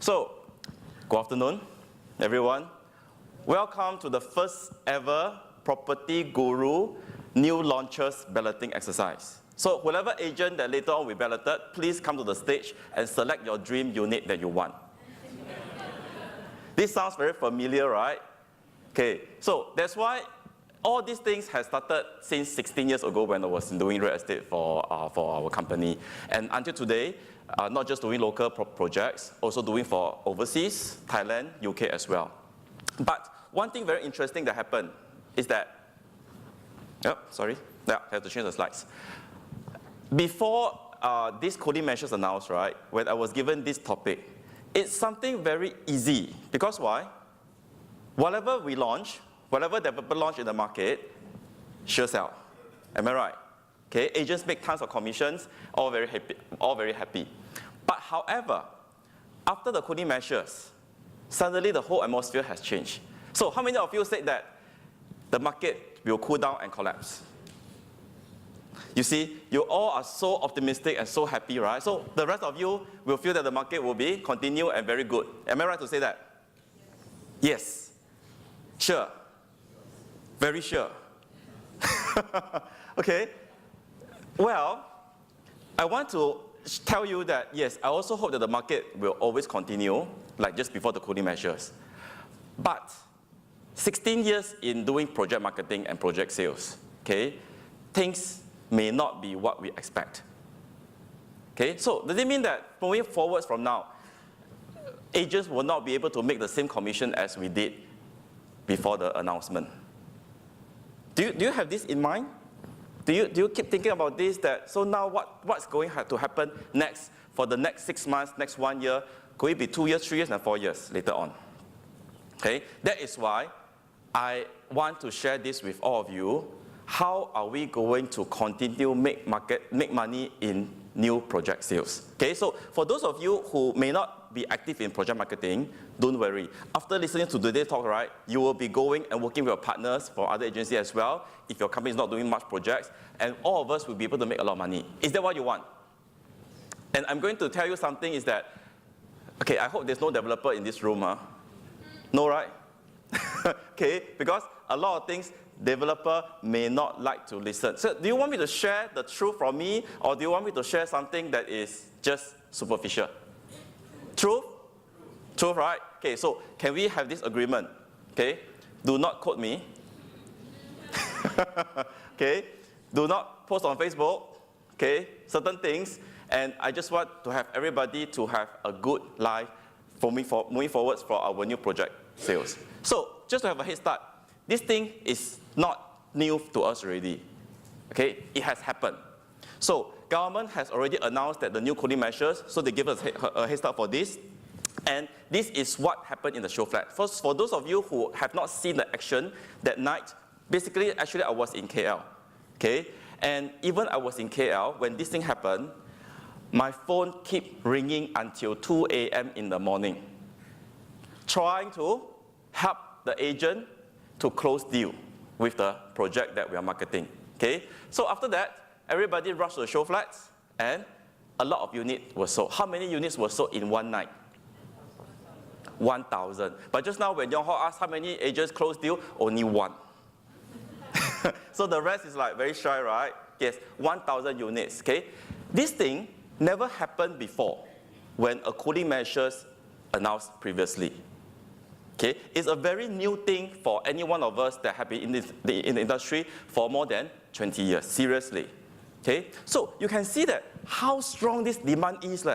So, good afternoon, everyone. Welcome to the first ever PropertyGuru new launchers balloting exercise. So, whoever agent that later on we balloted, please come to the stage and select your dream unit that you want. This sounds very familiar, right? Okay, so that's why all these things have started since 16 years ago when I was doing real estate for our company. And until today, not just doing local projects, also doing for overseas, Thailand, UK as well. But one thing very interesting that happened is that, I have to change the slides. Before these coding measures announced, right, when I was given this topic, it's something very easy. Because why? Whatever we launch, whatever developer launch in the market, sure sell. Am I right? Okay, agents make tons of commissions, all very happy. But however, after the coding measures, suddenly the whole atmosphere has changed. So how many of you said that the market will cool down and collapse? You see, you all are so optimistic and so happy, right? So the rest of you will feel that the market will be continue and very good. Am I right to say that? Yes. Sure. Very sure. Okay. Well, I want to tell you that, yes, I also hope that the market will always continue, like just before the cooling measures. But 16 years in doing project marketing and project sales, okay, things may not be what we expect. Okay, so does it mean that moving forward from now, agents will not be able to make the same commission as we did before the announcement? Do you have this in mind? Do you keep thinking about this, that so now what's going to happen next for the next 6 months, next 1 year? Could it be 2 years, 3 years, and 4 years later on? Okay, that is why I want to share this with all of you. How are we going to continue make money in new project sales? Okay, so for those of you who may not be active in project marketing, don't worry. After listening to today's talk, right, you will be going and working with your partners from other agencies as well, if your company is not doing much projects, and all of us will be able to make a lot of money. Is that what you want? And I'm going to tell you something is that, okay, I hope there's no developer in this room, huh? No, right? Okay, because a lot of things developer may not like to listen. So do you want me to share the truth from me, or do you want me to share something that is just superficial? Truth? Truth, right? Okay, so can we have this agreement? Okay, do not quote me. Okay, do not post on Facebook. Okay, certain things, and I just want to have everybody to have a good life moving forward for our new project sales. So just to have a head start, this thing is not new to us already. Okay, it has happened. So government has already announced that the new cooling measures, so they give us a head start for this. And this is what happened in the show flat. First, for those of you who have not seen the action that night, basically, actually I was in KL. Okay, and even I was in KL when this thing happened, my phone kept ringing until 2 a.m. in the morning, trying to help the agent to close deal with the project that we are marketing. Okay, so after that, everybody rushed to the show flats, and a lot of units were sold. How many units were sold in one night? 1,000. But just now, when Yong Ho asked how many agents closed deal, only one. So the rest is like very shy, right? Yes, 1,000 units. Okay, this thing never happened before when a cooling measures announced previously. Okay, it's a very new thing for any one of us that have been in the industry for more than 20 years, seriously. Okay, so you can see that how strong this demand is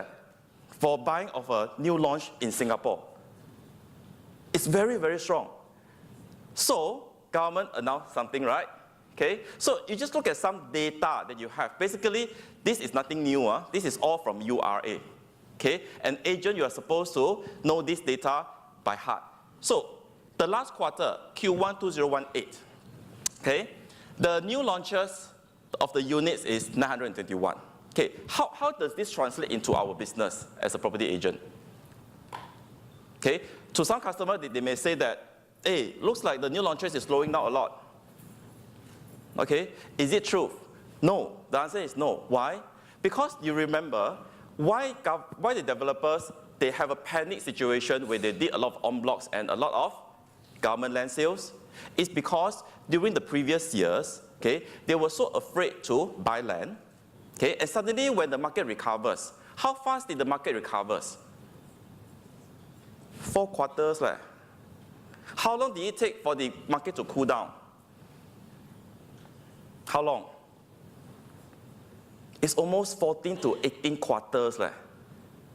for buying of a new launch in Singapore. It's very, very strong. So government announced something, right? Okay, so you just look at some data that you have. Basically, this is nothing new. This is all from URA. Okay, an agent, you are supposed to know this data by heart. So the last quarter, Q1 2018, okay, the new launches of the units is 921. Okay, how does this translate into our business as a property agent? Okay, to some customers, they may say that, hey, looks like the new launches is slowing down a lot. Okay, is it true? No, the answer is no. Why? Because you remember, why the developers they have a panic situation where they did a lot of en blocs and a lot of government land sales? It's because during the previous years, okay, they were so afraid to buy land, okay, and suddenly when the market recovers, how fast did the market recover? 4 quarters. How long did it take for the market to cool down? How long? It's almost 14 to 18 quarters.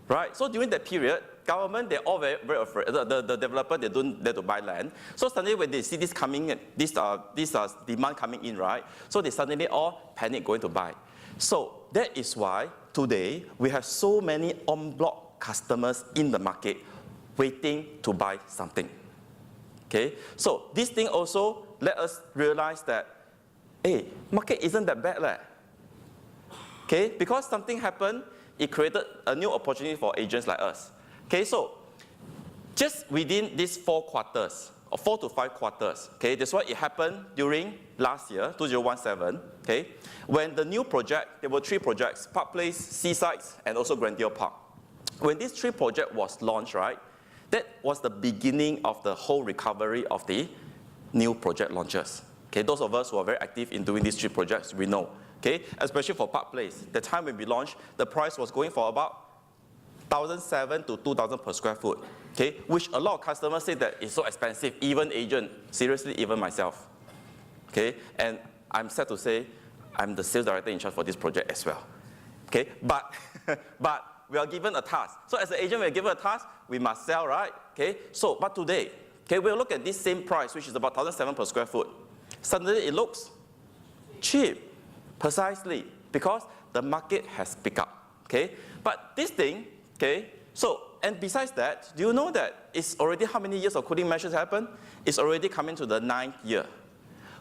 Right? So during that period, government, they're all very, very afraid. The developer, they don't dare to buy land. So suddenly when they see this coming in, this demand coming in, right? So they suddenly all panic going to buy. So that is why today we have so many en bloc customers in the market waiting to buy something. Okay? So this thing also let us realize that, hey, market isn't that bad. Okay? Because something happened, it created a new opportunity for agents like us. Okay, so just within these 4 quarters, or 4 to 5 quarters, okay, that's what it happened during last year, 2017, okay, when the new project, there were 3 projects, Park Place, Seaside, and also Grandeur Park. When these 3 projects was launched, right, that was the beginning of the whole recovery of the new project launches. Okay, those of us who are very active in doing these 3 projects, we know. Okay, especially for Park Place, the time when we launched, the price was going for about 1,700 to 2,000 per square foot, okay, which a lot of customers say that it's so expensive, even agent, seriously, even myself, okay, and I'm sad to say, I'm the sales director in charge for this project as well, okay, but we are given a task. So as an agent, we are given a task, we must sell, right, okay, so, but today, okay, we'll look at this same price, which is about 1,700 per square foot. Suddenly it looks cheap, precisely, because the market has picked up, okay, but this thing, okay, so, and besides that, do you know that it's already how many years of cooling measures happened? It's already coming to the 9th year,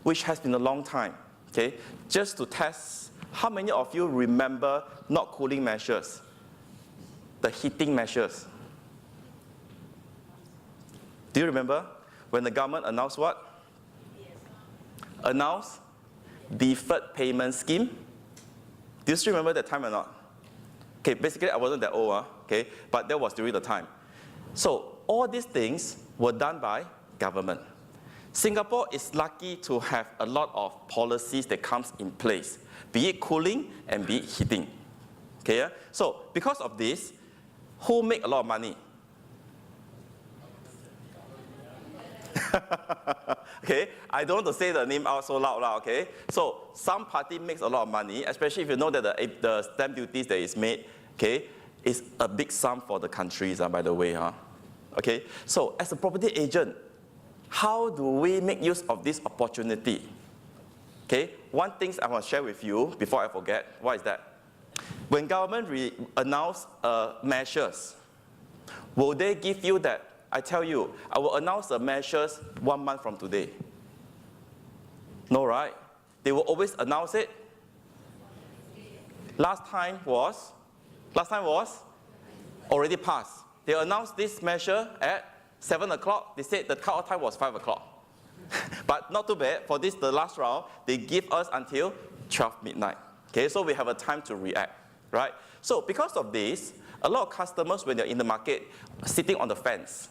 which has been a long time, okay? Just to test, how many of you remember not cooling measures, the heating measures? Do you remember when the government announced what? Yes. Announced deferred payment scheme? Do you still remember that time or not? Okay, basically I wasn't that old, okay, but that was during the time. So all these things were done by government. Singapore is lucky to have a lot of policies that comes in place, be it cooling and be it heating. Okay, so because of this, who make a lot of money? Okay, I don't want to say the name out so loud, okay? So some party makes a lot of money, especially if you know that the stamp duties that is made, okay, is a big sum for the countries, by the way, okay? So as a property agent, how do we make use of this opportunity? Okay, one thing I want to share with you before I forget, what is that? When government announce measures, will they give you that? I tell you, I will announce the measures 1 month from today. No, right? They will always announce it. Last time was already passed. They announced this measure at 7 o'clock. They said the cut-off time was 5 o'clock. But not too bad. For this, the last round, they give us until 12 midnight. Okay, so we have a time to react, right? So because of this, a lot of customers, when they're in the market, are sitting on the fence.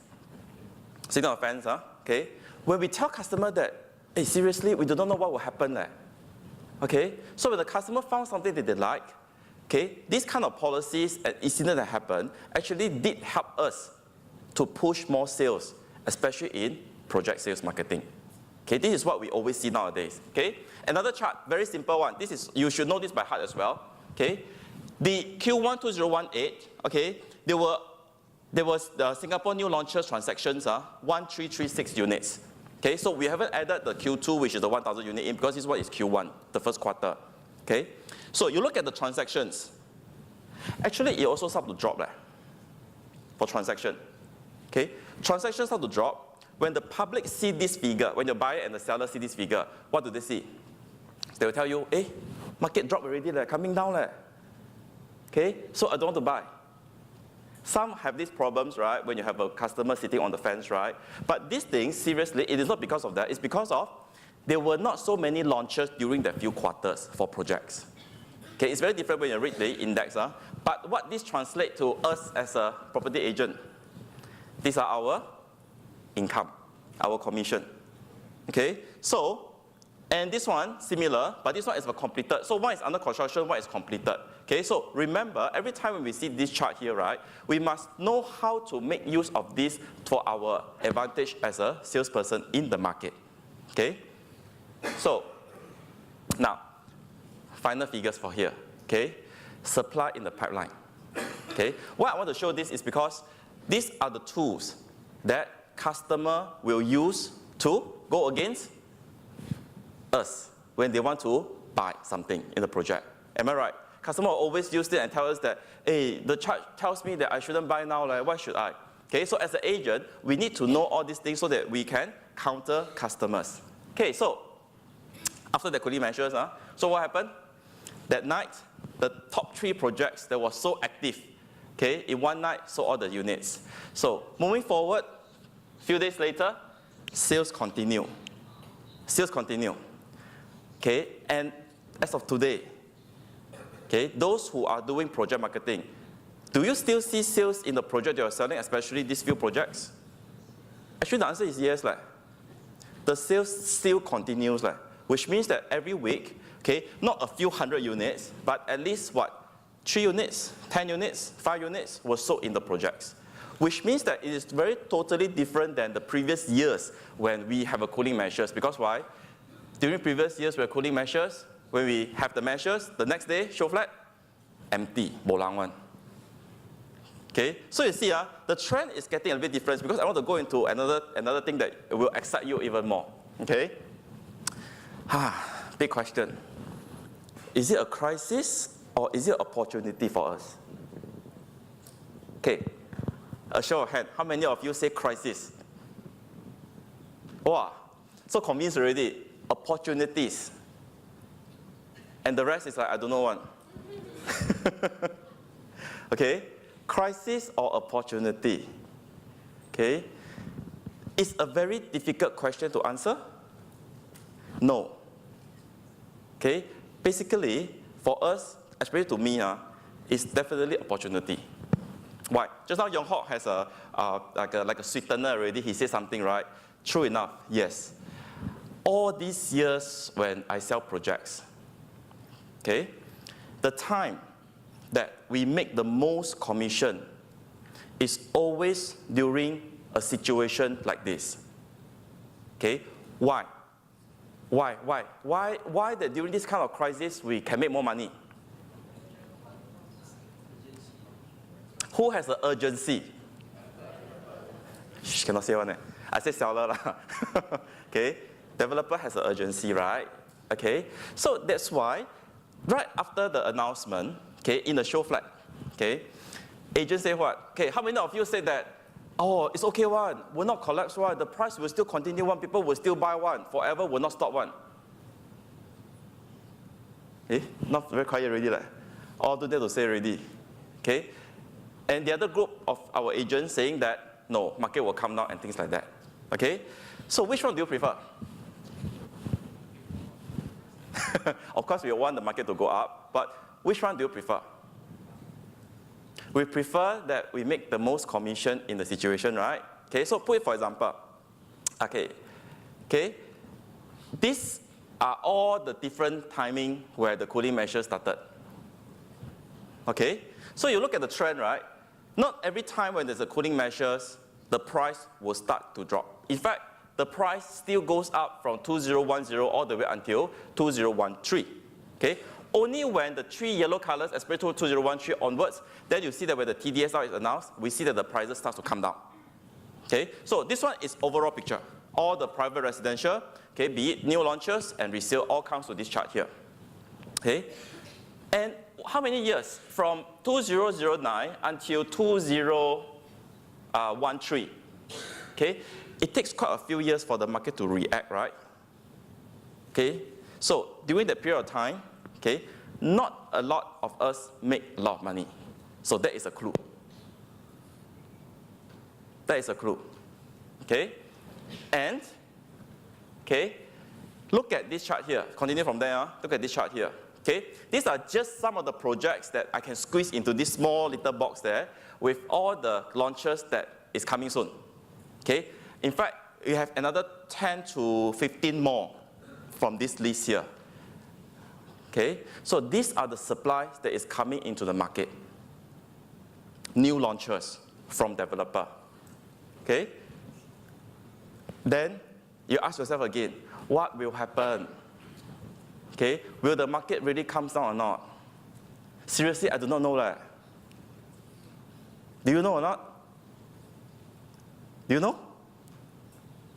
Sitting on the fence, okay? When we tell customer that, hey, seriously, we do not know what will happen there. Okay? So when the customer found something that they like, okay, these kind of policies and incidents that happen actually did help us to push more sales, especially in project sales marketing. Okay, this is what we always see nowadays. Okay? Another chart, very simple one. This is, you should know this by heart as well. Okay? The Q1 2018, okay, there was the Singapore new launches transactions, 1,336 units. Okay, so we haven't added the Q2, which is the 1,000 unit in, because this one is Q1, the first quarter. Okay, so you look at the transactions. Actually, it also started to drop for transaction. Okay, transactions start to drop when the public see this figure. When the buyer and the seller see this figure, what do they see? They will tell you, hey, market drop already, coming down. Okay, so I don't want to buy. Some have these problems, right, when you have a customer sitting on the fence, right? But these things, seriously, it is not because of that. It's because of there were not so many launches during the few quarters for projects. Okay, it's very different when you read the index. But what this translates to us as a property agent, these are our income, our commission. Okay, so, and this one, similar, but this one is for completed. So one is under construction, one is completed. Okay, so remember, every time when we see this chart here, right, we must know how to make use of this for our advantage as a salesperson in the market. Okay, so now, final figures for here. Okay, supply in the pipeline. Okay, why I want to show this is because these are the tools that customer will use to go against us when they want to buy something in the project. Am I right? Customer will always use it and tell us that, hey, the chart tells me that I shouldn't buy now, like, why should I? Okay, so as an agent, we need to know all these things so that we can counter customers. Okay, so after the cooling measures, so what happened? That night, the top 3 projects that were so active, okay, in one night, sold all the units. So moving forward, few days later, sales continue. Sales continue. Okay, and as of today, okay, those who are doing project marketing, do you still see sales in the project you're selling, especially these few projects? Actually, the answer is yes. The sales still continues, which means that every week, okay, not a few hundred units, but at least what? 3 units, 10 units, 5 units were sold in the projects. Which means that it is very totally different than the previous years when we have a cooling measures. Because why? During previous years, we have cooling measures. When we have the measures, the next day, show flat, empty, bolang one. Okay, so you see, the trend is getting a bit different because I want to go into another thing that will excite you even more. Okay, big question. Is it a crisis or is it an opportunity for us? Okay, a show of hands. How many of you say crisis? Wow, so convinced already. Opportunities. And the rest is like, I don't know one. Okay, crisis or opportunity? Okay, it's a very difficult question to answer. No. Okay, basically, for us, especially to me, it's definitely opportunity. Why? Just now Yong Hock has like a sweetener already. He said something, right? True enough, yes. All these years when I sell projects, okay, the time that we make the most commission is always during a situation like this. Okay, why? Why that during this kind of crisis we can make more money? Who has the urgency? Shh, cannot say one. I say seller lah. Okay, developer has the urgency, right? Okay, so that's why right after the announcement, okay, in the show flat, okay, agent say what? Okay, how many of you say that? Oh, it's okay one, will not collapse one, the price will still continue one, people will still buy one, forever will not stop one. Not very quiet already, like. All do that to say already. Okay, and the other group of our agents saying that no, market will come down and things like that. Okay, so which one do you prefer? Of course, we want the market to go up, but which one do you prefer? We prefer that we make the most commission in the situation, right? Okay, so put it for example. Okay, these are all the different timing where the cooling measures started. Okay, so you look at the trend, right? Not every time when there's a cooling measures, the price will start to drop. In fact, the price still goes up from 2010 all the way until 2013. Okay? Only when the 3 yellow colors, especially 2013 onwards, then you see that when the TDSR is announced, we see that the prices start to come down. Okay? So this one is overall picture. All the private residential, okay, be it new launches and resale, all comes to this chart here. Okay? And how many years? From 2009 until 2013. Okay? It takes quite a few years for the market to react, right? Okay? So during that period of time, okay, not a lot of us make a lot of money. So that is a clue. That is a clue. Okay? And, okay, look at this chart here. Continue from there. Look at this chart here. Okay, these are just some of the projects that I can squeeze into this small little box there with all the launches that is coming soon. Okay, in fact, you have another 10 to 15 more from this list here. Okay, so these are the supplies that is coming into the market. New launches from developer. Okay, then you ask yourself again, what will happen? Okay, will the market really come down or not? Seriously, I do not know that. Do you know or not? Do you know?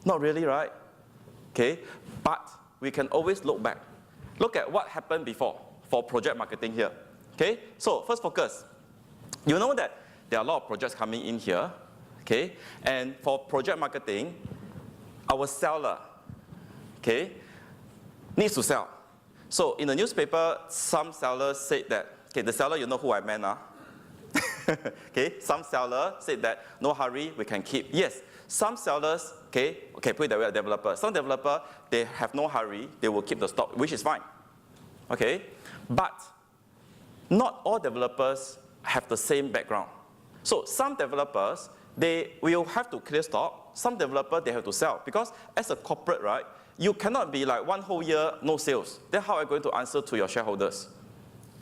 Not really, right? Okay, but we can always look back. Look at what happened before for project marketing here. Okay, so first focus. You know that there are a lot of projects coming in here. Okay, and for project marketing, our seller, okay, needs to sell. So in the newspaper, some sellers said that, okay, the seller, you know who I meant, okay, some seller said that, no hurry, we can keep. Yes, some sellers, okay, put it that way, a developer. Some developer, they have no hurry, they will keep the stock, which is fine. Okay, but not all developers have the same background. So some developers, they will have to clear stock. Some developers, they have to sell. Because as a corporate, right, you cannot be like one whole year, no sales. Then how are you going to answer to your shareholders?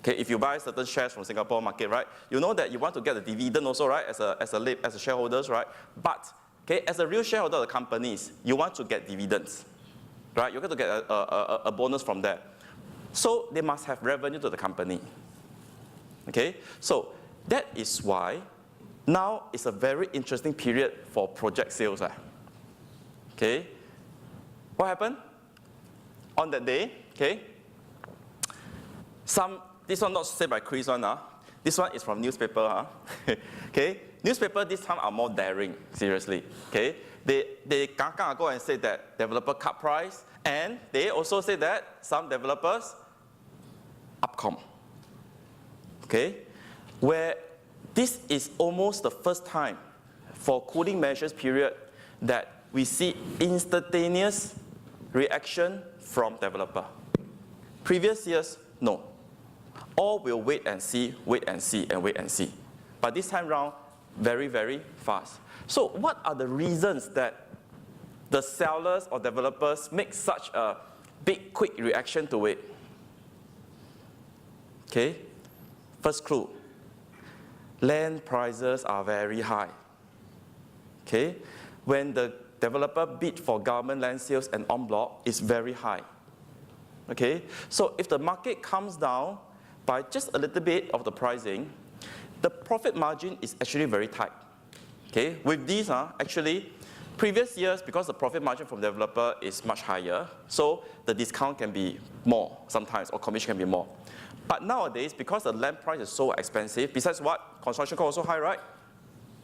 Okay, if you buy certain shares from Singapore market, right, you know that you want to get the dividend also, right, as a shareholders, right? But, okay, as a real shareholder of the companies, you want to get dividends, right? You get to get a bonus from that. So they must have revenue to the company. Okay, so that is why now is a very interesting period for project sales. Okay, what happened? On that day, okay, this one not said by Chris one, this one is from newspaper. Okay, newspaper this time are more daring, seriously. Okay, they go and say that developer cut price, and they also say that some developers upcom. Okay, where this is almost the first time for cooling measures period that we see instantaneous reaction from developer. Previous years, no. All will wait and see, wait and see, and wait and see. But this time round, very, very fast. So what are the reasons that the sellers or developers make such a big, quick reaction to it? Okay, first clue. Land prices are very high. Okay, when the developer bid for government land sales and en bloc, it's very high. Okay, so if the market comes down by just a little bit of the pricing, the profit margin is actually very tight. Okay, with these, actually, previous years, because the profit margin from developer is much higher, so the discount can be more sometimes, or commission can be more. But nowadays, because the land price is so expensive, besides what? Construction cost also high, right?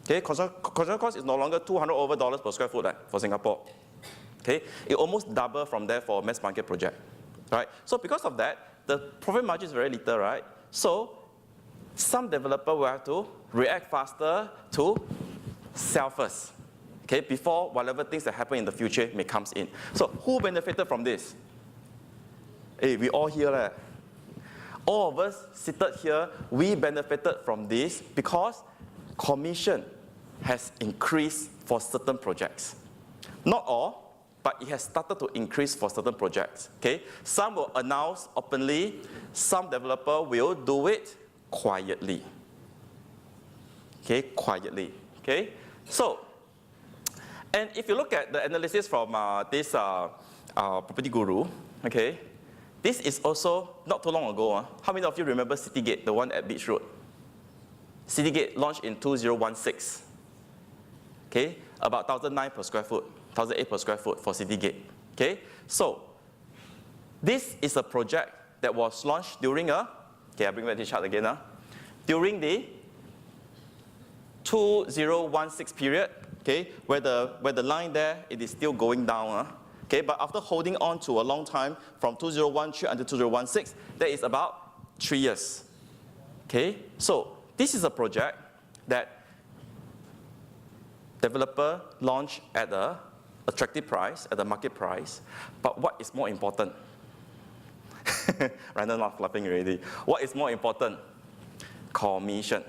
Okay, construction cost is no longer $200 over per square foot for Singapore. Okay, it almost double from there for a mass market project, right? So because of that, the profit margin is very little, right? So some developer will have to react faster to sell first, okay, before whatever things that happen in the future may comes in. So who benefited from this? Hey, we all here. All of us seated here, we benefited from this because commission has increased for certain projects. Not all, but it has started to increase for certain projects. Okay? Some will announce openly, some developer will do it quietly. Okay, quietly. Okay? So, and if you look at the analysis from this PropertyGuru, okay, this is also not too long ago. How many of you remember Citygate, the one at Beach Road? Citygate launched in 2016. Okay, about 1,009 per square foot, 1,008 per square foot for Citygate. Okay, so this is a project that was launched during I bring back the chart again. During the 2016 period, okay, where the line there, it is still going down. Okay, but after holding on to a long time from 2013 until 2016, that is about 3 years. Okay, so this is a project that developer launched at an attractive price, at the market price. But what is more important? Random not laughing already. What is more important? Commission.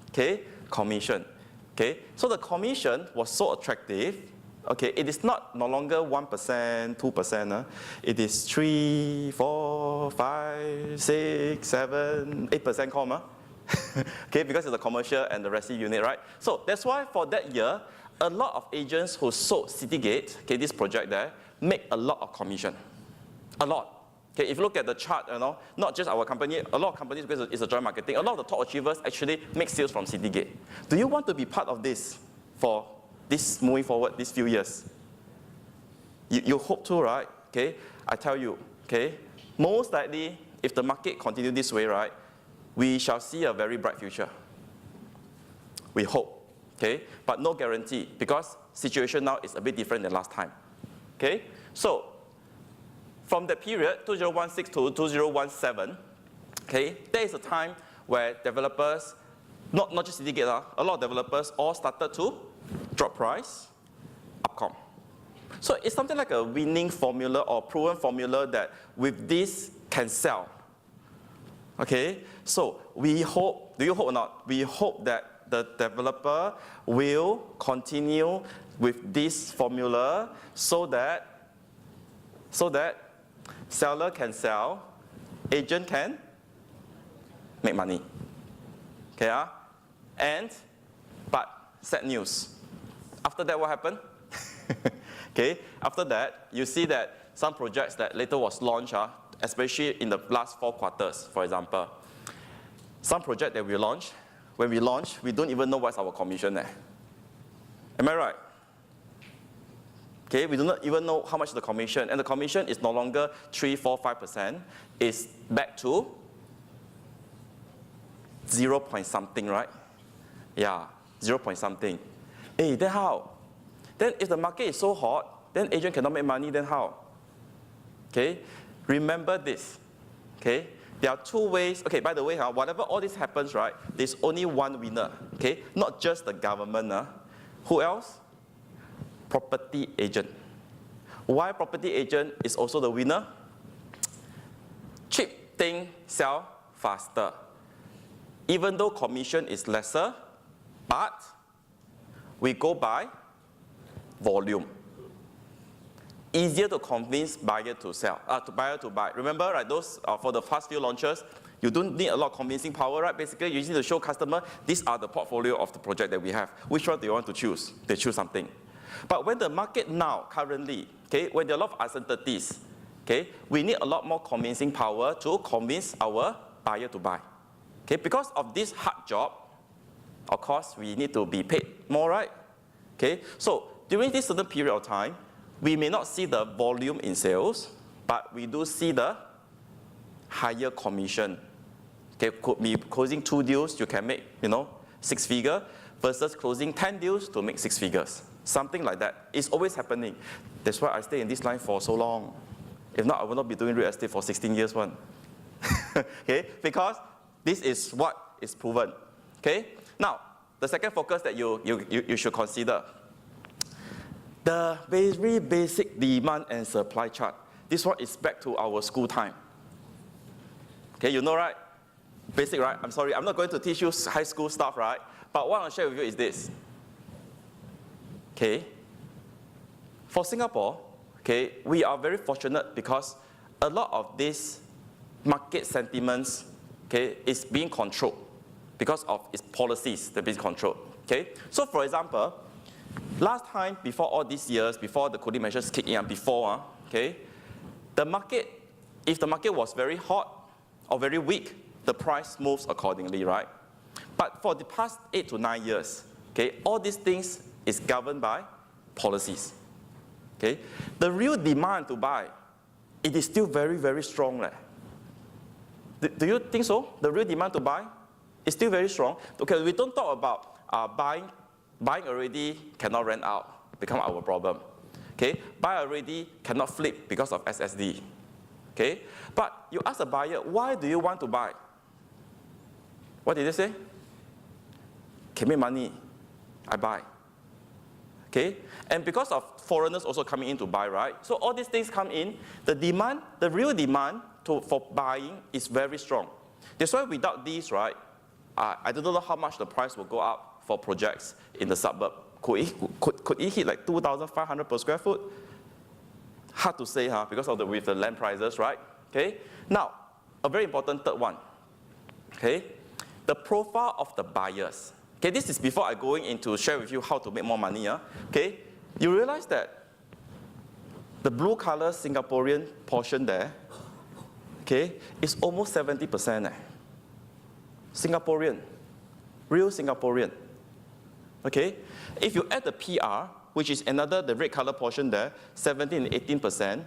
Okay, commission. Okay, so the commission was so attractive. Okay, it is no longer 1%, 2%. It is 3, 4, 5, 6, 7, 8% comma. Okay, because it's the commercial and the resi unit, right? So that's why for that year, a lot of agents who sold Citygate, okay, this project there, make a lot of commission. A lot. Okay, if you look at the chart, not just our company, a lot of companies, because it's a joint marketing, a lot of the top achievers actually make sales from Citygate. Do you want to be part of this for this moving forward, these few years? You hope to, right? Okay, I tell you, okay, most likely, if the market continues this way, right, we shall see a very bright future. We hope, okay, but no guarantee, because situation now is a bit different than last time. Okay, so from the period 2016 to 2017, okay, there is a time where developers, not just Citygate, a lot of developers all started to drop price, upcom. So it's something like a winning formula or proven formula that with this can sell. Okay, so we hope, do you hope or not? We hope that the developer will continue with this formula so that seller can sell, agent can make money. Okay, but sad news. After that, what happened? Okay, after that, you see that some projects that later was launched, especially in the last 4 quarters, for example, some project that we launched, when we launch, we don't even know what's our commission there. Am I right? Okay, we do not even know how much the commission, and the commission is no longer 3, 4, 5%. It's back to 0 point something, right? Yeah, 0 point something. Hey, then how? Then if the market is so hot, then agent cannot make money, then how? Okay, remember this. Okay, there are 2 ways. Okay, by the way, whatever all this happens, right, there's only one winner. Okay, not just the government. Who else? Property agent. Why property agent is also the winner? Cheap thing sell faster. Even though commission is lesser, but we go by volume. Easier to convince buyer to sell, buyer to buy. Remember, right, those for the past few launches, you don't need a lot of convincing power, right? Basically, you need to show customer, these are the portfolio of the project that we have. Which one do you want to choose? They choose something. But when the market now, currently, okay, when there are a lot of uncertainties, okay, we need a lot more convincing power to convince our buyer to buy. Okay, because of this hard job, of course, we need to be paid more, right? Okay, so during this certain period of time, we may not see the volume in sales, but we do see the higher commission. Okay, could be closing 2 deals, you can make, 6 figures, versus closing 10 deals to make 6 figures. Something like that. It's always happening. That's why I stay in this line for so long. If not, I will not be doing real estate for 16 years. Okay, because this is what is proven. Okay, now the second focus that you should consider, the very basic demand and supply chart. This one is back to our school time. Okay, you know, right? Basic, right? I'm sorry, I'm not going to teach you high school stuff, right? But what I want to share with you is this. Okay, for Singapore, okay, we are very fortunate because a lot of these market sentiments, okay, is being controlled because of its policies that are being controlled. Okay, so for example, last time, before all these years, before the cooling measures kicked in, okay, the market, if the market was very hot or very weak, the price moves accordingly, right? But for the past 8 to 9 years, okay, all these things is governed by policies. Okay, the real demand to buy, it is still very, very strong. Do you think so? The real demand to buy is still very strong. Okay, we don't talk about buying already cannot rent out, become our problem. Okay, buy already cannot flip because of SSD. Okay, but you ask a buyer, why do you want to buy? What did they say? Can make money, I buy. Okay? And because of foreigners also coming in to buy, right? So all these things come in, the demand, the real demand for buying is very strong. That's why without these, right, I don't know how much the price will go up for projects in the suburb. Could it hit like 2,500 per square foot? Hard to say, huh? Because of with the land prices, right? Okay. Now, a very important third one. Okay, the profile of the buyers. Okay, this is before I going into share with you how to make more money. Okay, you realize that the blue color Singaporean portion there, okay, is almost 70%. Singaporean, real Singaporean. Okay, if you add the PR, which is another, the red color portion there, 17 and 18%,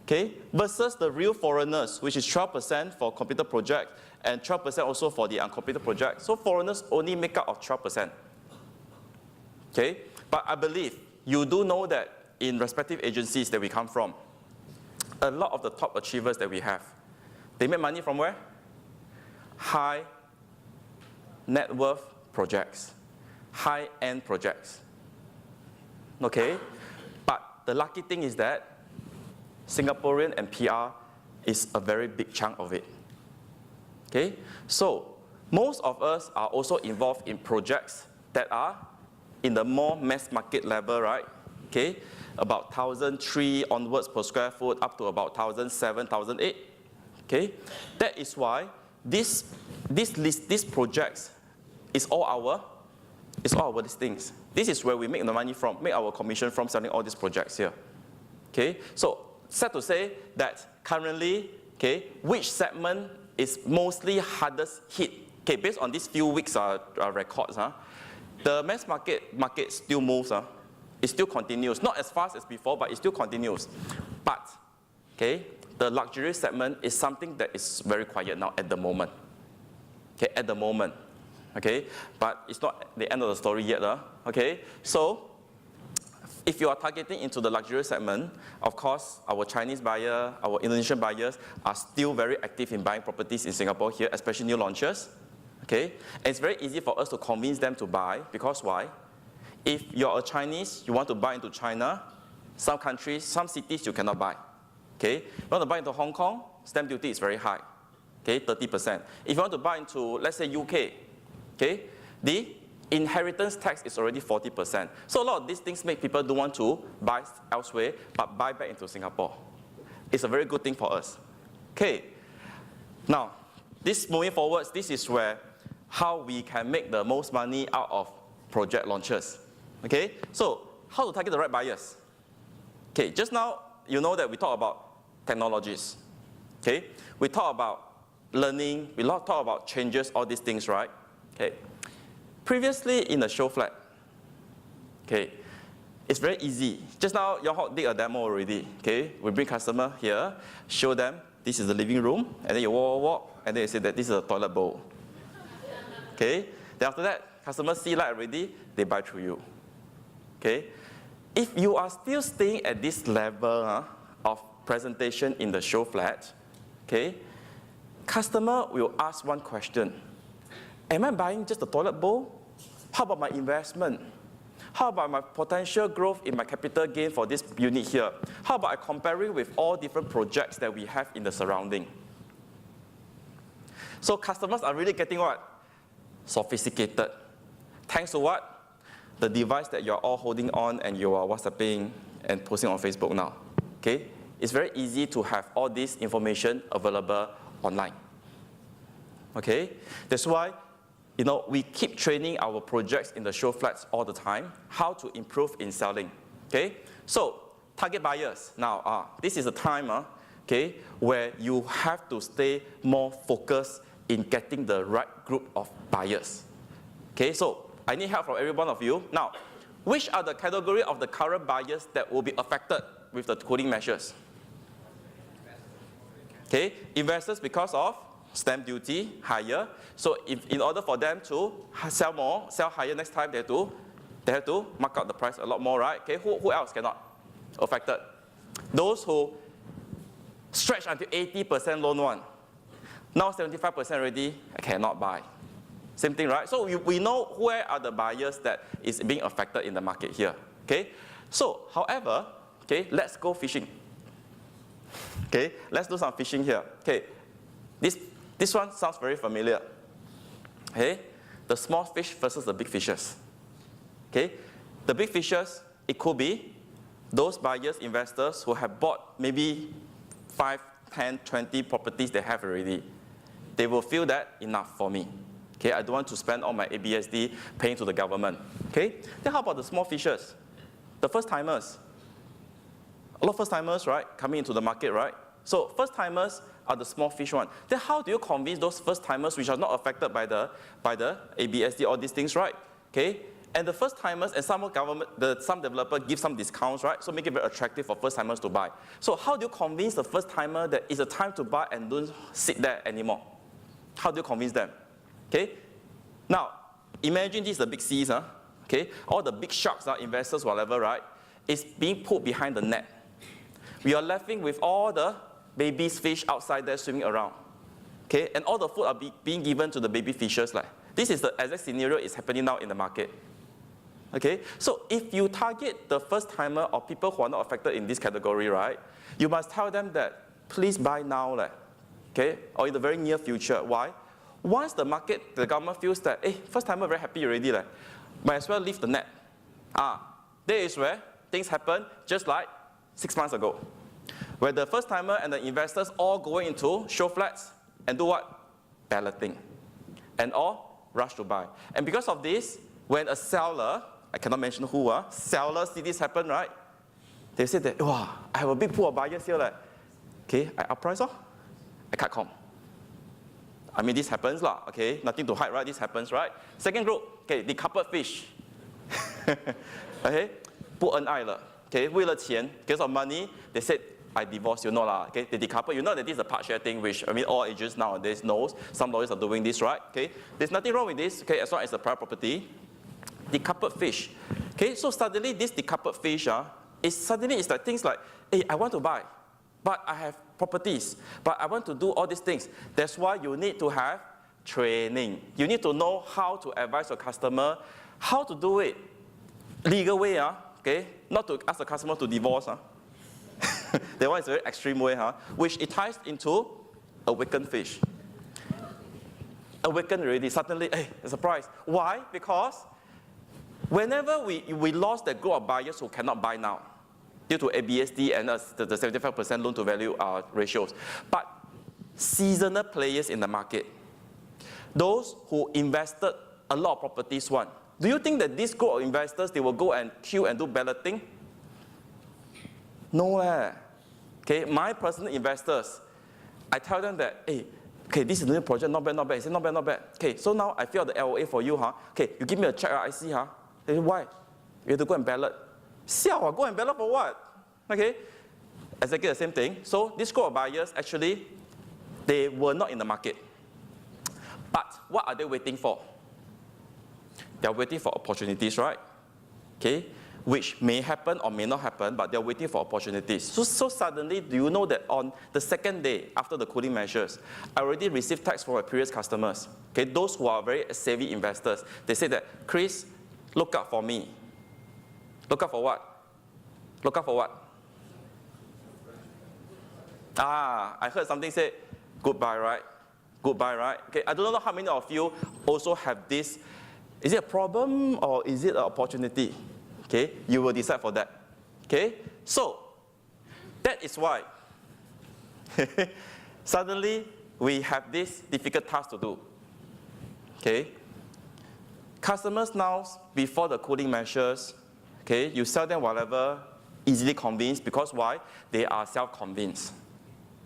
okay, versus the real foreigners, which is 12% for completed project and 12% also for the uncompleted project. So foreigners only make up of 12%. Okay, but I believe you do know that in respective agencies that we come from, a lot of the top achievers that we have, they make money from where? High net worth projects, high-end projects. Okay, but the lucky thing is that Singaporean and PR is a very big chunk of it. Okay, so most of us are also involved in projects that are in the more mass market level, right? Okay, about 1,003 onwards per square foot, up to about 1,007, 1,008. Okay, that is why these projects is all our listings. This is where we make the money from, make our commission from selling all these projects here. Okay, so sad to say that currently, okay, which segment is mostly hardest hit? Okay, based on these few weeks records, the mass market still moves. It still continues, not as fast as before, but it still continues. But okay, the luxury segment is something that is very quiet now at the moment. Okay, at the moment. Okay, but it's not the end of the story yet. Okay, so if you are targeting into the luxury segment, of course, our Chinese buyer, our Indonesian buyers are still very active in buying properties in Singapore here, especially new launches. Okay, and it's very easy for us to convince them to buy, because why? If you're a Chinese, you want to buy into China, some countries, some cities you cannot buy. Okay, you want to buy into Hong Kong, stamp duty is very high. Okay, 30%. If you want to buy into, let's say, UK, okay, the inheritance tax is already 40%. So a lot of these things make people don't want to buy elsewhere, but buy back into Singapore. It's a very good thing for us. Okay, now, this moving forwards, this is where how we can make the most money out of project launches. Okay, so how to target the right buyers? Okay, just now, you know that we talk about technologies. Okay, we talk about learning, we talk about changes, all these things, right? Okay. Previously in the show flat, okay, it's very easy. Just now, you did a demo already. Okay, we bring customer here, show them this is the living room, and then you walk, and then you say that this is a toilet bowl. Okay, then after that, customers see light already, they buy through you. Okay, if you are still staying at this level of presentation in the show flat, okay, customer will ask one question. Am I buying just a toilet bowl? How about my investment? How about my potential growth in my capital gain for this unit here? How about I compare it with all different projects that we have in the surrounding? So customers are really getting what? Sophisticated. Thanks to what? The device that you're all holding on and you are WhatsApping and posting on Facebook now. Okay? It's very easy to have all this information available online. Okay? That's why, you know, we keep training our projects in the show flats all the time, how to improve in selling. Okay? So, target buyers. Now, this is a time, okay, where you have to stay more focused in getting the right group of buyers. Okay, so I need help from every one of you. Now, which are the category of the current buyers that will be affected with the cooling measures? Okay, investors because of stamp duty higher. So if in order for them to sell more, sell higher next time, they have to mark up the price a lot more, right? Okay, who else cannot affected? Those who stretch until 80% loan one. Now 75% already cannot buy. Same thing, right? So we know where are the buyers that is being affected in the market here. Okay? So, however, okay, let's go fishing. Okay, let's do some fishing here. Okay, this one sounds very familiar. Okay, the small fish versus the big fishes. Okay, the big fishes, it could be those buyers, investors who have bought maybe 5, 10, 20 properties they have already. They will feel that enough for me. Okay, I don't want to spend all my ABSD paying to the government. Okay, then how about the small fishes? The first timers. A lot of first timers, right, coming into the market, right? So first timers are the small fish one. Then how do you convince those first timers which are not affected by the ABSD, all these things, right? Okay, and the first timers and some developer give some discounts, right? So make it very attractive for first timers to buy. So how do you convince the first timer that it's a time to buy and don't sit there anymore? How do you convince them? Okay, now imagine this is the big seas, huh? Okay, all the big sharks, investors, whatever, right? Is being put behind the net. We are left with all the baby fish outside there swimming around. Okay, and all the food are being given to the baby fishes. Like. This is the exact scenario is happening now in the market. Okay, so if you target the first timer or people who are not affected in this category, right, you must tell them that please buy now, like, okay, or in the very near future. Why? Once the market, the government feels that, hey, first timer very happy already, like, might as well leave the net. There is where things happen just like 6 months ago, where the first timer and the investors all go into show flats and do what? Balloting. And all rush to buy. And because of this, when a seller, I cannot mention who, seller see this happen, right? They say that, wow, I have a big pool of buyers here. Like, okay, I upprice, I cut com. I mean, this happens, okay? Nothing to hide, right? This happens, right? Second group, okay, decoupled fish. Okay, 不恩爱了. Okay, 为了钱, because of money, they said, I divorce you, no lah. Okay, they decouple. You know that this is a part share thing, which I mean all agents nowadays knows. Some lawyers are doing this, right? Okay, there's nothing wrong with this. Okay, as long as it's a private property, decoupled fish. Okay, so suddenly this decoupled fish, it's like things like, hey, I want to buy, but I have properties, but I want to do all these things. That's why you need to have training. You need to know how to advise your customer, how to do it legal way, okay, not to ask the customer to divorce. That one is a very extreme way, which it ties into awakened fish. Awakened already, suddenly, hey, a surprise. Why? Because whenever we lost that group of buyers who cannot buy now, due to ABSD and the 75% loan to value ratios, but seasonal players in the market, those who invested a lot of properties, do you think that this group of investors, they will go and queue and do balloting? No. Okay, my personal investors, I tell them that, hey, okay, this is a new project, not bad, not bad. He said, not bad, not bad. Okay, so now I fill out the LOA for you, Okay, you give me a check, I see, They say, why? You have to go and ballot. Siao, go and ballot for what? Okay, exactly the same thing. So this group of buyers, actually, they were not in the market. But what are they waiting for? They are waiting for opportunities, right? Okay, which may happen or may not happen, but they're waiting for opportunities. So suddenly, do you know that on the second day after the cooling measures, I already received texts from my previous customers, okay, those who are very savvy investors. They say that, Chris, look out for me. Look out for what? Look out for what? I heard something say, goodbye, right? Goodbye, right? Okay, I don't know how many of you also have this. Is it a problem or is it an opportunity? Okay, you will decide for that. Okay, so that is why suddenly we have this difficult task to do. Okay, customers now, before the cooling measures, okay, you sell them whatever, easily convinced, because why? They are self-convinced.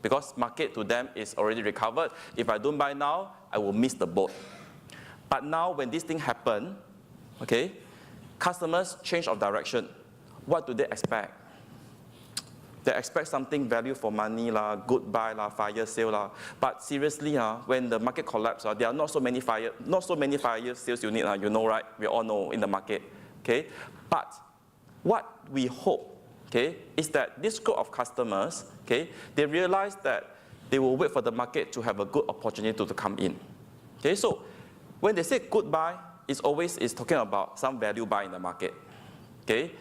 Because market to them is already recovered. If I don't buy now, I will miss the boat. But now when this thing happen, okay, customers change of direction. What do they expect? They expect something value for money, good buy, fire sale. But seriously, when the market collapse, there are not so many fire sales units, you know, right? We all know in the market. Okay? But what we hope, okay, is that this group of customers, okay, they realize that they will wait for the market to have a good opportunity to come in. Okay, so when they say good buy, it's always talking about some value buy in the market. Okay,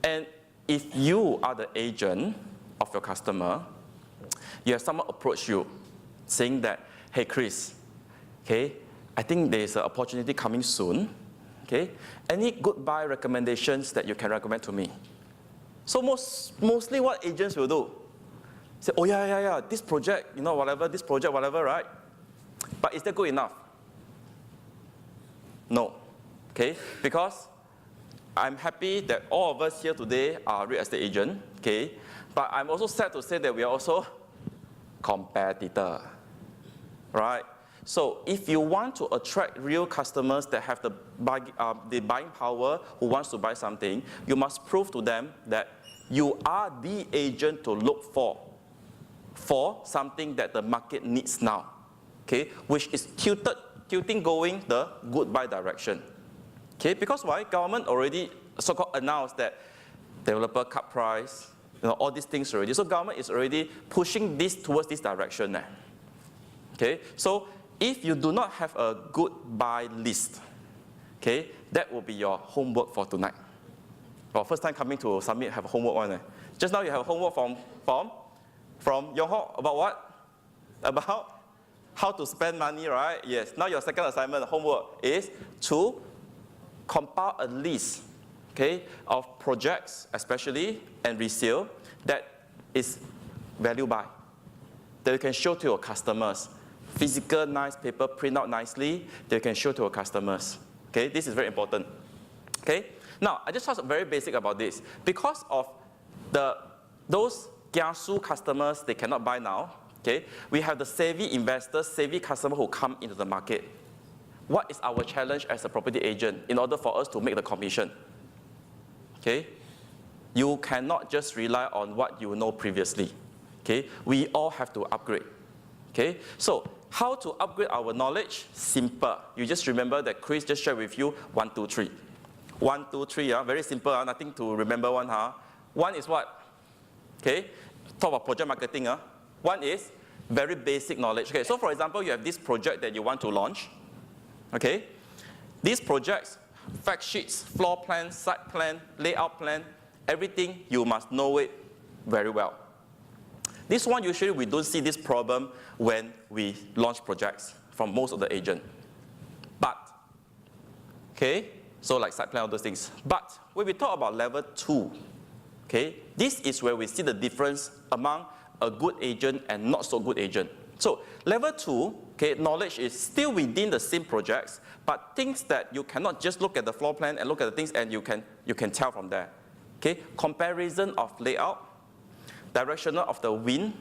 And if you are the agent of your customer, you have someone approach you saying that, hey Chris, okay, I think there's an opportunity coming soon. Okay, any good buy recommendations that you can recommend to me? So mostly what agents will do, say, oh yeah, this project, whatever, this project, whatever, right? But is that good enough? No, okay, because I'm happy that all of us here today are real estate agents, okay, but I'm also sad to say that we are also competitor, right? So if you want to attract real customers that have the buying power who wants to buy something, you must prove to them that you are the agent to look for something that the market needs now, okay, which is tilting going the good buy direction. Okay, because why? Government already so-called announced that developer cut price, all these things already. So government is already pushing this towards this direction. Okay, so if you do not have a good buy list, okay, that will be your homework for tonight. Well, first time coming to Summit, have a homework one. Just now you have a homework from Yong Ho about what? About how to spend money, right? Yes. Now your second assignment, homework, is to compile a list, okay, of projects, especially and resale, that is value buy, that you can show to your customers. Physical, nice paper, print out nicely, that you can show to your customers. Okay, this is very important. Okay, now I just talked very basic about this. Because of those kiasu customers, they cannot buy now. Okay, we have the savvy investors, savvy customers who come into the market. What is our challenge as a property agent in order for us to make the commission? Okay, you cannot just rely on what you know previously. Okay, we all have to upgrade. Okay, so how to upgrade our knowledge? Simple. You just remember that Chris just shared with you 1, 2, 3. 1, 2, 3, very simple, nothing to remember one. One is what? Okay, talk about project marketing. One is very basic knowledge. Okay, so for example, you have this project that you want to launch. Okay, these projects, fact sheets, floor plan, site plan, layout plan, everything, you must know it very well. This one, usually we don't see this problem when we launch projects from most of the agents. But, okay, so like site plan, all those things. But when we talk about level 2, okay, this is where we see the difference among a good agent and not so good agent. So level 2, okay, knowledge is still within the same projects, but things that you cannot just look at the floor plan and look at the things and you can tell from there. Okay, comparison of layout, directional of the wind,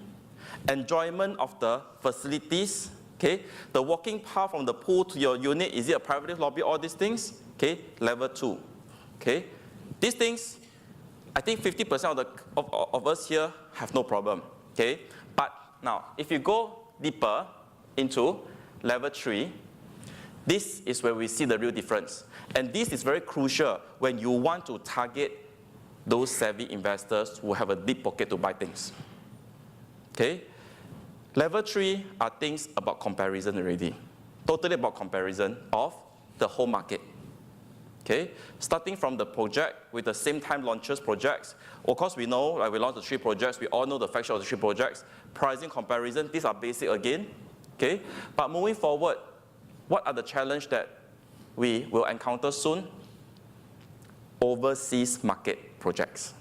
enjoyment of the facilities, okay, the walking path from the pool to your unit, is it a private lobby, all these things, okay, level 2, okay. These things, I think 50% of us here have no problem, okay. But now, if you go deeper into level 3, this is where we see the real difference. And this is very crucial when you want to target those savvy investors who have a deep pocket to buy things. Okay? Level 3 are things about comparison already. Totally about comparison of the whole market. Okay? Starting from the project with the same time launches projects. Of course, we know, like we launched the 3 projects, we all know the fact sheet of the 3 projects. Pricing comparison, these are basic again. Okay? But moving forward, what are the challenges that we will encounter soon? Overseas market projects.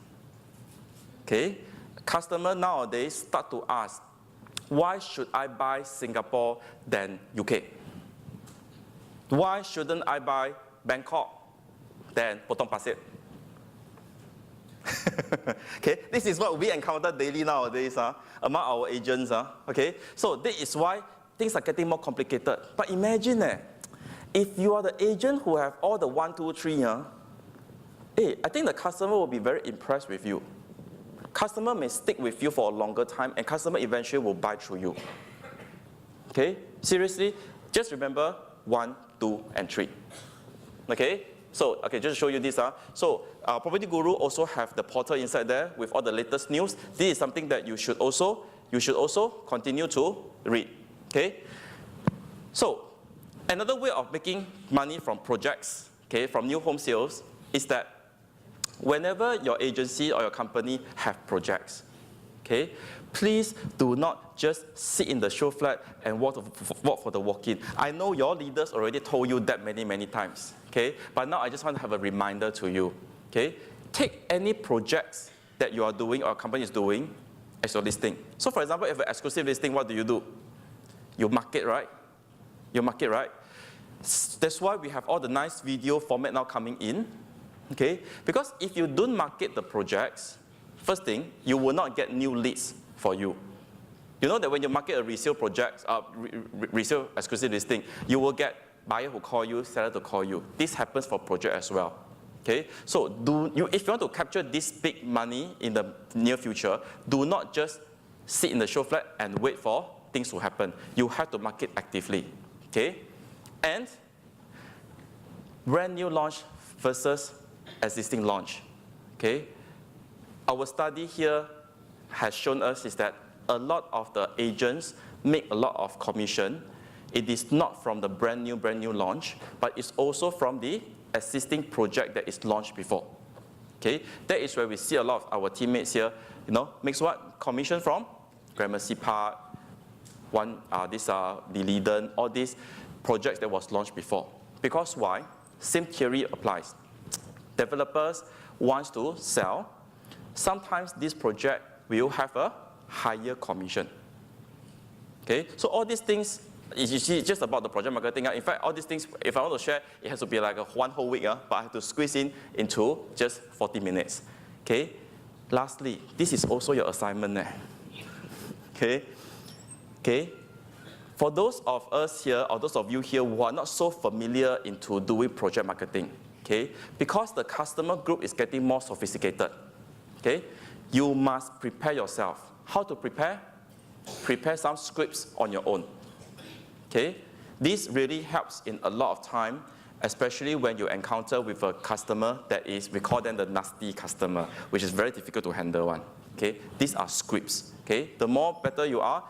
Okay? Customers nowadays start to ask, why should I buy Singapore than UK? Why shouldn't I buy Bangkok than Potong Pasir? Okay, this is what we encounter daily nowadays among our agents. Okay, so this is why things are getting more complicated. But imagine, if you are the agent who have all the 1, 2, 3, I think the customer will be very impressed with you. Customer may stick with you for a longer time, and customer eventually will buy through you. Okay, seriously, just remember 1, 2, and 3. Okay. So, okay, just to show you this. So, PropertyGuru also have the portal inside there with all the latest news. This is something that you should also continue to read. Okay. So, another way of making money from projects, okay, from new home sales, is that whenever your agency or your company have projects, okay, please do not just sit in the show flat and walk for the walk-in. I know your leaders already told you that many times, okay? But now I just want to have a reminder to you, okay? Take any projects that you are doing or your company is doing as your listing. So for example, if an exclusive listing, what do? You market, right? You market, right? That's why we have all the nice video format now coming in, okay? Because if you don't market the projects, first thing, you will not get new leads for you. You know that when you market a resale project, resale exclusive listing, you will get buyer who call you, seller to call you. This happens for project as well. Okay? So if you want to capture this big money in the near future, do not just sit in the show flat and wait for things to happen. You have to market actively. Okay? And brand new launch versus existing launch. Okay? Our study here has shown us is that a lot of the agents make a lot of commission. It is not from the brand new launch, but it's also from the existing project that is launched before. Okay, that is where we see a lot of our teammates here, makes what? Commission from Gramercy Park, the Liden, all these projects that was launched before. Because why? Same theory applies. Developers want to sell. Sometimes this project will have a higher commission. Okay, so all these things, you see, just about the project marketing. In fact, all these things, if I want to share, it has to be like one whole week, but I have to squeeze into just 40 minutes. Okay, lastly, this is also your assignment. Okay, okay. For those of us here, or those of you here who are not so familiar into doing project marketing, okay, because the customer group is getting more sophisticated, okay, you must prepare yourself. How to prepare? Prepare some scripts on your own. Okay? This really helps in a lot of time, especially when you encounter with a customer that is, we call them the nasty customer, which is very difficult to handle one. Okay? These are scripts. Okay? The more better you are,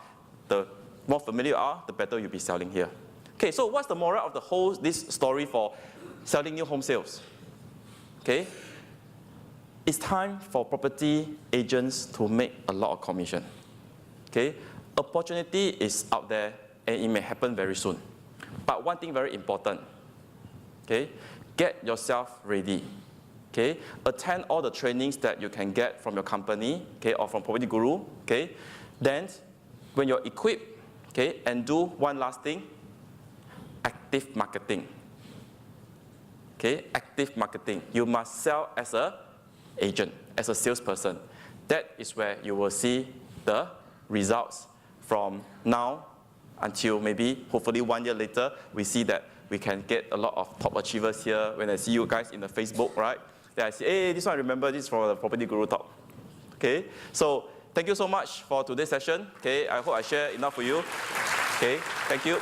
the more familiar you are, the better you'll be selling here. Okay, so what's the moral of the whole this story for selling new home sales? Okay? It's time for property agents to make a lot of commission. Okay? Opportunity is out there and it may happen very soon. But one thing very important, okay? Get yourself ready. Okay? Attend all the trainings that you can get from your company, okay, or from PropertyGuru. Okay? Then, when you're equipped, okay, and do one last thing, active marketing. Okay? Active marketing. You must sell as an agent, as a salesperson. That is where you will see the results from now until maybe, hopefully 1 year later, we see that we can get a lot of top achievers here. When I see you guys in the Facebook, right? Then I say, hey, this one I remember, this is for the PropertyGuru talk. Okay? So, thank you so much for today's session. Okay? I hope I shared enough for you. Okay? Thank you.